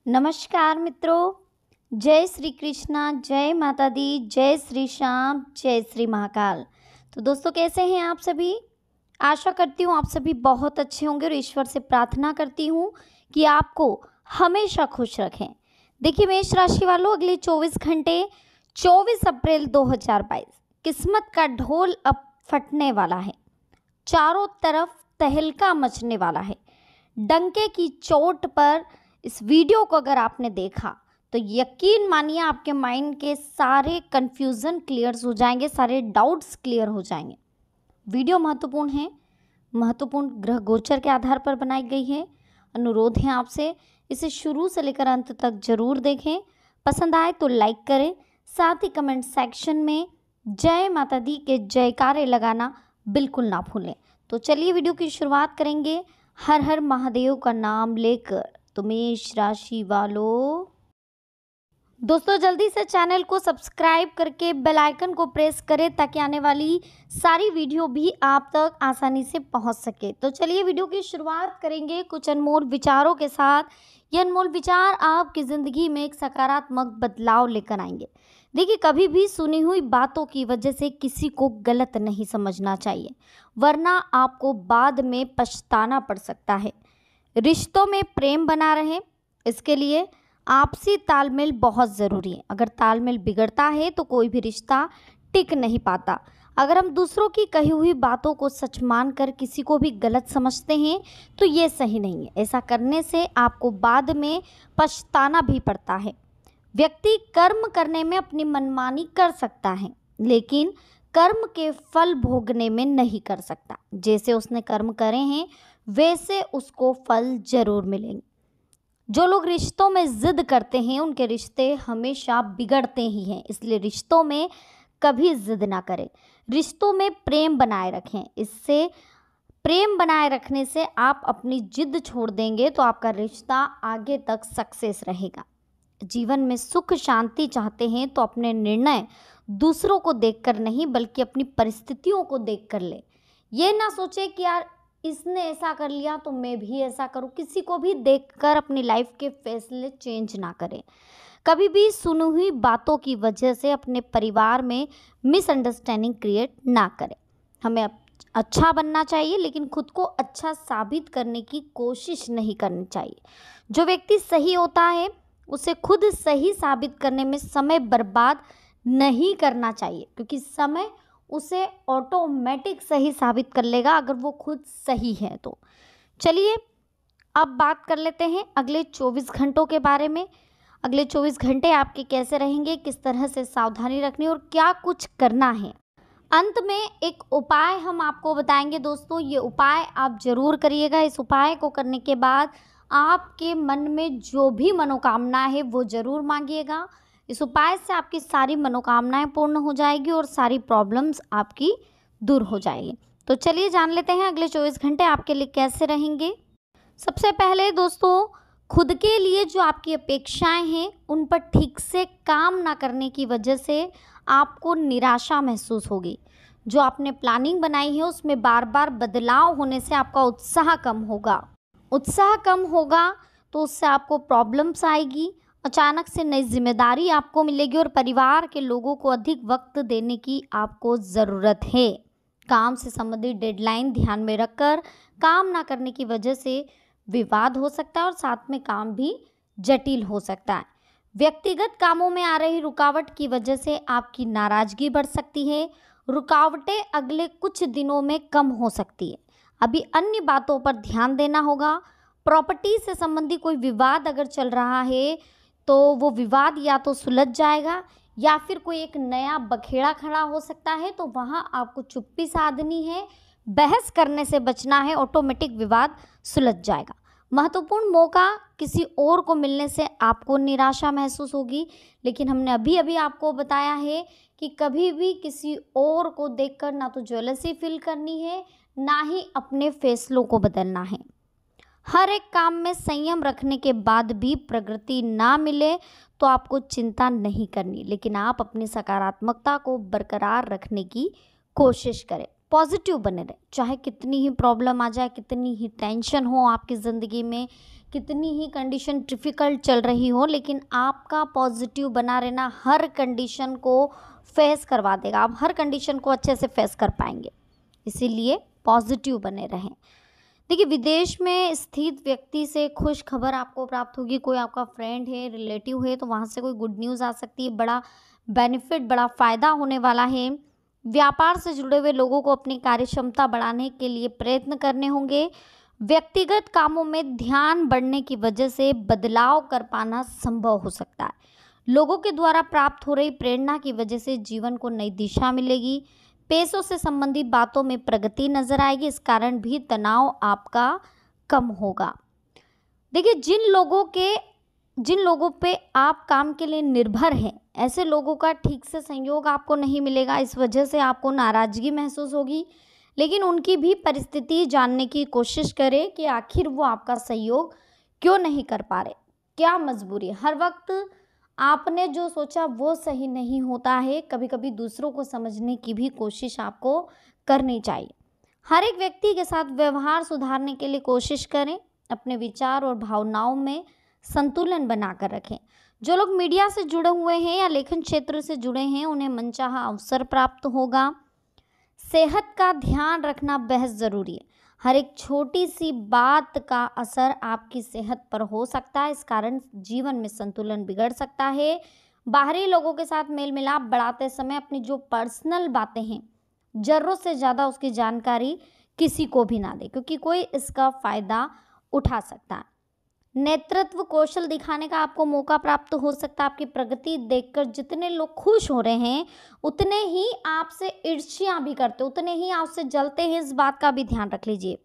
नमस्कार मित्रों, जय श्री कृष्णा, जय माता दी, जय श्री श्याम, जय श्री महाकाल। तो दोस्तों कैसे हैं आप सभी। आशा करती हूँ आप सभी बहुत अच्छे होंगे और ईश्वर से प्रार्थना करती हूँ कि आपको हमेशा खुश रखें। देखिए मेष राशि वालों, अगले 24 घंटे 24 अप्रैल 2022 किस्मत का ढोल अब फटने वाला है। चारों तरफ तहलका मचने वाला है। डंके की चोट पर इस वीडियो को अगर आपने देखा तो यकीन मानिए आपके माइंड के सारे कन्फ्यूज़न क्लियर हो जाएंगे, सारे डाउट्स क्लियर हो जाएंगे। वीडियो महत्वपूर्ण है, महत्वपूर्ण ग्रह गोचर के आधार पर बनाई गई है। अनुरोध है आपसे इसे शुरू से लेकर अंत तक जरूर देखें। पसंद आए तो लाइक करें, साथ ही कमेंट सेक्शन में जय माता दी के जयकारे लगाना बिल्कुल ना भूलें। तो चलिए वीडियो की शुरुआत करेंगे हर हर महादेव का नाम लेकर। तो मेष राशि वालों, दोस्तों जल्दी से चैनल को सब्सक्राइब करके बेल आइकन को प्रेस करें ताकि आने वाली सारी वीडियो भी आप तक आसानी से पहुंच सके। तो चलिए वीडियो की शुरुआत करेंगे कुछ अनमोल विचारों के साथ। ये अनमोल विचार आपकी ज़िंदगी में एक सकारात्मक बदलाव लेकर आएंगे। देखिए कभी भी सुनी हुई बातों की वजह से किसी को गलत नहीं समझना चाहिए, वरना आपको बाद में पछताना पड़ सकता है। रिश्तों में प्रेम बना रहे, इसके लिए आपसी तालमेल बहुत ज़रूरी है। अगर तालमेल बिगड़ता है तो कोई भी रिश्ता टिक नहीं पाता। अगर हम दूसरों की कही हुई बातों को सच मानकर किसी को भी गलत समझते हैं तो ये सही नहीं है। ऐसा करने से आपको बाद में पछताना भी पड़ता है। व्यक्ति कर्म करने में अपनी मनमानी कर सकता है, लेकिन कर्म के फल भोगने में नहीं कर सकता। जैसे उसने कर्म करे हैं वैसे उसको फल जरूर मिलेंगे। जो लोग रिश्तों में जिद करते हैं उनके रिश्ते हमेशा बिगड़ते ही हैं, इसलिए रिश्तों में कभी जिद ना करें। रिश्तों में प्रेम बनाए रखें। इससे प्रेम बनाए रखने से आप अपनी जिद छोड़ देंगे तो आपका रिश्ता आगे तक सक्सेस रहेगा। जीवन में सुख शांति चाहते हैं तो अपने निर्णय दूसरों को देखकर नहीं बल्कि अपनी परिस्थितियों को देखकर ले। ये ना सोचे कि यार इसने ऐसा कर लिया तो मैं भी ऐसा करूं। किसी को भी देखकर अपनी लाइफ के फैसले चेंज ना करें। कभी भी सुनी हुई बातों की वजह से अपने परिवार में मिसअंडरस्टैंडिंग क्रिएट ना करें। हमें अच्छा बनना चाहिए लेकिन खुद को अच्छा साबित करने की कोशिश नहीं करनी चाहिए। जो व्यक्ति सही होता है उसे खुद सही साबित करने में समय बर्बाद नहीं करना चाहिए, क्योंकि समय उसे ऑटोमेटिक सही साबित कर लेगा अगर वो खुद सही है तो। चलिए अब बात कर लेते हैं अगले 24 घंटों के बारे में। अगले 24 घंटे आपके कैसे रहेंगे, किस तरह से सावधानी रखनी और क्या कुछ करना है। अंत में एक उपाय हम आपको बताएंगे दोस्तों, ये उपाय आप जरूर करिएगा। इस उपाय को करने के बाद आपके मन में जो भी मनोकामना है वो ज़रूर मांगिएगा। इस उपाय से आपकी सारी मनोकामनाएं पूर्ण हो जाएगी और सारी प्रॉब्लम्स आपकी दूर हो जाएगी। तो चलिए जान लेते हैं अगले 24 घंटे आपके लिए कैसे रहेंगे। सबसे पहले दोस्तों, खुद के लिए जो आपकी अपेक्षाएं हैं उन पर ठीक से काम ना करने की वजह से आपको निराशा महसूस होगी। जो आपने प्लानिंग बनाई है उसमें बार बार बदलाव होने से आपका उत्साह कम होगा। उत्साह कम होगा तो उससे आपको प्रॉब्लम्स आएगी। अचानक से नई जिम्मेदारी आपको मिलेगी और परिवार के लोगों को अधिक वक्त देने की आपको ज़रूरत है। काम से संबंधित डेडलाइन ध्यान में रखकर काम ना करने की वजह से विवाद हो सकता है और साथ में काम भी जटिल हो सकता है। व्यक्तिगत कामों में आ रही रुकावट की वजह से आपकी नाराज़गी बढ़ सकती है। रुकावटें अगले कुछ दिनों में कम हो सकती है। अभी अन्य बातों पर ध्यान देना होगा। प्रॉपर्टी से संबंधित कोई विवाद अगर चल रहा है तो वो विवाद या तो सुलझ जाएगा या फिर कोई एक नया बखेड़ा खड़ा हो सकता है, तो वहाँ आपको चुप्पी साधनी है, बहस करने से बचना है, ऑटोमेटिक विवाद सुलझ जाएगा। महत्वपूर्ण मौका किसी और को मिलने से आपको निराशा महसूस होगी, लेकिन हमने अभी अभी आपको बताया है कि कभी भी किसी और को देखकर ना तो जेलसी फील करनी है ना ही अपने फैसलों को बदलना है। हर एक काम में संयम रखने के बाद भी प्रगति ना मिले तो आपको चिंता नहीं करनी, लेकिन आप अपनी सकारात्मकता को बरकरार रखने की कोशिश करें। पॉजिटिव बने रहें, चाहे कितनी ही प्रॉब्लम आ जाए, कितनी ही टेंशन हो आपकी ज़िंदगी में, कितनी ही कंडीशन डिफ़िकल्ट चल रही हो, लेकिन आपका पॉजिटिव बना रहना हर कंडीशन को फेस करवा देगा। आप हर कंडीशन को अच्छे से फेस कर पाएंगे, इसीलिए पॉजिटिव बने रहें। देखिए, विदेश में स्थित व्यक्ति से खुश खबर आपको प्राप्त होगी। कोई आपका फ्रेंड है, रिलेटिव है, तो वहाँ से कोई गुड न्यूज़ आ सकती है। बड़ा बेनिफिट, बड़ा फ़ायदा होने वाला है। व्यापार से जुड़े हुए लोगों को अपनी कार्यक्षमता बढ़ाने के लिए प्रयत्न करने होंगे। व्यक्तिगत कामों में ध्यान बढ़ने की वजह से बदलाव कर पाना संभव हो सकता है। लोगों के द्वारा प्राप्त हो रही प्रेरणा की वजह से जीवन को नई दिशा मिलेगी। पैसों से संबंधित बातों में प्रगति नजर आएगी, इस कारण भी तनाव आपका कम होगा। देखिए, जिन लोगों पे आप काम के लिए निर्भर हैं, ऐसे लोगों का ठीक से सहयोग आपको नहीं मिलेगा। इस वजह से आपको नाराज़गी महसूस होगी, लेकिन उनकी भी परिस्थिति जानने की कोशिश करें कि आखिर वो आपका सहयोग क्यों नहीं कर पा रहे, क्या मजबूरी है। हर वक्त आपने जो सोचा वो सही नहीं होता है। कभी कभी दूसरों को समझने की भी कोशिश आपको करनी चाहिए। हर एक व्यक्ति के साथ व्यवहार सुधारने के लिए कोशिश करें। अपने विचार और भावनाओं में संतुलन बनाकर रखें। जो लोग मीडिया से जुड़े हुए हैं या लेखन क्षेत्र से जुड़े हैं, उन्हें मनचाहा अवसर प्राप्त होगा। सेहत का ध्यान रखना बेहद ज़रूरी है। हर एक छोटी सी बात का असर आपकी सेहत पर हो सकता है, इस कारण जीवन में संतुलन बिगड़ सकता है। बाहरी लोगों के साथ मेल मिलाप बढ़ाते समय अपनी जो पर्सनल बातें हैं, ज़रूरत से ज़्यादा उसकी जानकारी किसी को भी ना दे, क्योंकि कोई इसका फ़ायदा उठा सकता है। नेतृत्व कौशल दिखाने का आपको मौका प्राप्त हो सकता है। आपकी प्रगति देखकर जितने लोग खुश हो रहे हैं, उतने ही आपसे ईर्ष्या भी करते, उतने ही आपसे जलते हैं। इस बात का भी ध्यान रख लीजिए।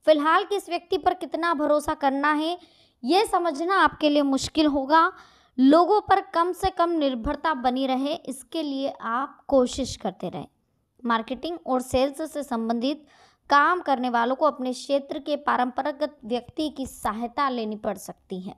फिलहाल किस व्यक्ति पर कितना भरोसा करना है, ये समझना आपके लिए मुश्किल होगा। लोगों पर कम से कम निर्भरता बनी रहे, इसके लिए आप कोशिश करते रहें। मार्केटिंग और सेल्स से संबंधित काम करने वालों को अपने क्षेत्र के पारंपरिक व्यक्ति की सहायता लेनी पड़ सकती है।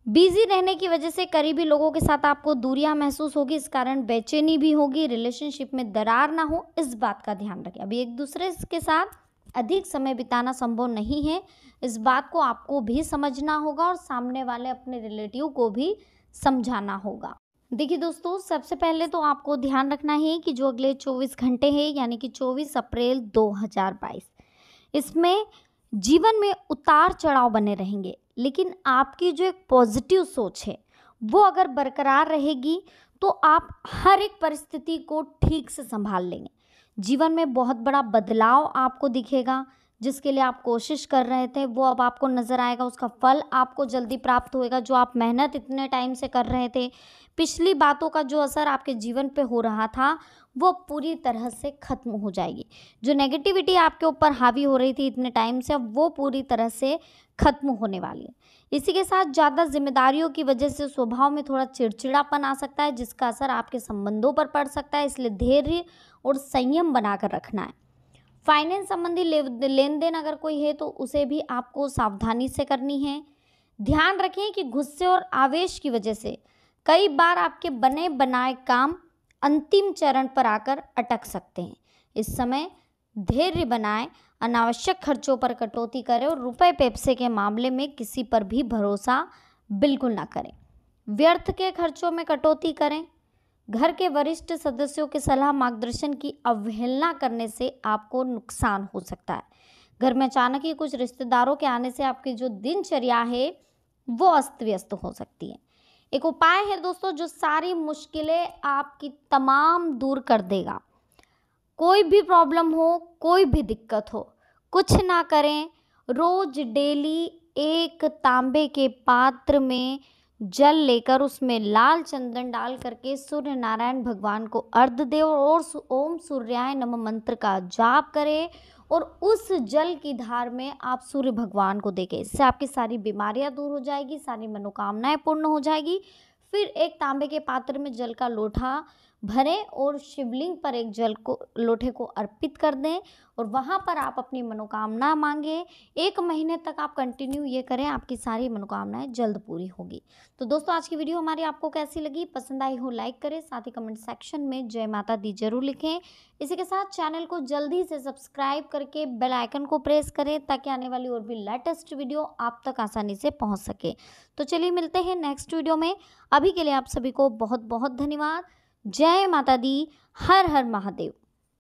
बिजी रहने की वजह से करीबी लोगों के साथ आपको दूरियां महसूस होगी, इस कारण बेचैनी भी होगी। रिलेशनशिप में दरार ना हो, इस बात का ध्यान रखें। अभी एक दूसरे के साथ अधिक समय बिताना संभव नहीं है, इस बात को आपको भी समझना होगा और सामने वाले अपने रिलेटिव को भी समझाना होगा। देखिए दोस्तों, सबसे पहले तो आपको ध्यान रखना है कि जो अगले 24 घंटे हैं, यानी कि 24 अप्रैल 2022, इसमें जीवन में उतार चढ़ाव बने रहेंगे, लेकिन आपकी जो एक पॉजिटिव सोच है वो अगर बरकरार रहेगी तो आप हर एक परिस्थिति को ठीक से संभाल लेंगे। जीवन में बहुत बड़ा बदलाव आपको दिखेगा। जिसके लिए आप कोशिश कर रहे थे वो अब आपको नज़र आएगा, उसका फल आपको जल्दी प्राप्त होएगा। जो आप मेहनत इतने टाइम से कर रहे थे, पिछली बातों का जो असर आपके जीवन पे हो रहा था, वो पूरी तरह से ख़त्म हो जाएगी। जो नेगेटिविटी आपके ऊपर हावी हो रही थी इतने टाइम से, अब वो पूरी तरह से ख़त्म होने वाली है। इसी के साथ ज़्यादा जिम्मेदारियों की वजह से स्वभाव में थोड़ा चिड़चिड़ापन आ सकता है, जिसका असर आपके संबंधों पर पड़ सकता है, इसलिए धैर्य और संयम बनाकर रखना है। फाइनेंस संबंधी लेन देन अगर कोई है तो उसे भी आपको सावधानी से करनी है। ध्यान रखें कि गुस्से और आवेश की वजह से कई बार आपके बने बनाए काम अंतिम चरण पर आकर अटक सकते हैं। इस समय धैर्य बनाएं, अनावश्यक खर्चों पर कटौती करें और रुपए पैसे के मामले में किसी पर भी भरोसा बिल्कुल ना करें। व्यर्थ के खर्चों में कटौती करें। घर के वरिष्ठ सदस्यों के सलाह मार्गदर्शन की अवहेलना करने से आपको नुकसान हो सकता है। घर में अचानक ही कुछ रिश्तेदारों के आने से आपकी जो दिनचर्या है वो अस्त व्यस्त हो सकती है। एक उपाय है दोस्तों जो सारी मुश्किलें आपकी तमाम दूर कर देगा। कोई भी प्रॉब्लम हो, कोई भी दिक्कत हो, कुछ ना करें, रोज डेली एक तांबे के पात्र में जल लेकर उसमें लाल चंदन डाल करके सूर्य नारायण भगवान को अर्घ्य दे और ओम सूर्याय नमः मंत्र का जाप करें और उस जल की धार में आप सूर्य भगवान को देखें। इससे आपकी सारी बीमारियां दूर हो जाएगी, सारी मनोकामनाएं पूर्ण हो जाएगी। फिर एक तांबे के पात्र में जल का लोटा भरें और शिवलिंग पर एक जल को लोटे को अर्पित कर दें और वहाँ पर आप अपनी मनोकामना मांगें। 1 महीने तक आप कंटिन्यू ये करें, आपकी सारी मनोकामनाएं जल्द पूरी होगी। तो दोस्तों आज की वीडियो हमारी आपको कैसी लगी, पसंद आई हो लाइक करें, साथ ही कमेंट सेक्शन में जय माता दी जरूर लिखें। इसी के साथ चैनल को जल्दी से सब्सक्राइब करके बेल आइकन को प्रेस करें ताकि आने वाली और भी लेटेस्ट वीडियो आप तक आसानी से पहुंच सके। तो चलिए मिलते हैं नेक्स्ट वीडियो में। अभी के लिए आप सभी को बहुत बहुत धन्यवाद। जय माता दी, हर हर महादेव।